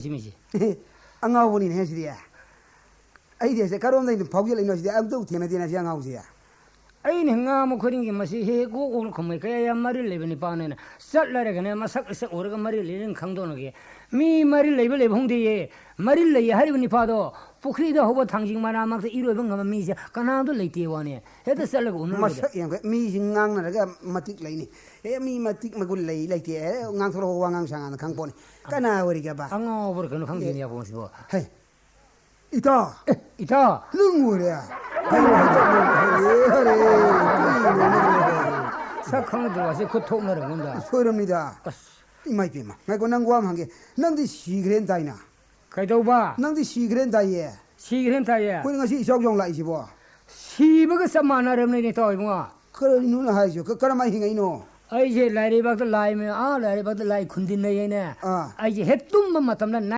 지미지. 안가보니 해시리야. 아이디에서 가로운데 보기를 이노시디 아무도 티나티나 지앙하우시야. 아이니 nga 그린 게 맛이 해고 오늘 그뭐 그야 말이 레벨이 빠네나 쌀라래 그네 마삭 오르가 말이 레는 강도는게 미 말이 레벨 홍대에 말이 레 하리니 파도 포크리다 호버 당직만 아마서 이로병 가면 미지 가나도 레티 와네 해도 쌀라고 오늘 마삭 yang 미싱강나가 마틱 레이니. 미 마틱 마굴 레이 레티 ngang 서로 왕강상한 강보니. 까나 우리가 봐. anga over 그는 강진이야 보시고 헤이. 이타. 이타 릉우랴. sakang 들어와서 그 통나를 본다 소름니다. 이마이 비마. 내가 난구함 한게 넌디 시그렌 다이나. 가이도 봐 넌디 시그렌 다이에. 시그렌 타야 우리가 시적용 라이시보. 시버가 사마나름네 또 이거 그래 누나 하이죠. 그 까라마 힝아 이노. 아이제 라이리박도 라이면 아 라이리박도 라이 군딘네 얘네 아. 아이제 해뚱만 맞담나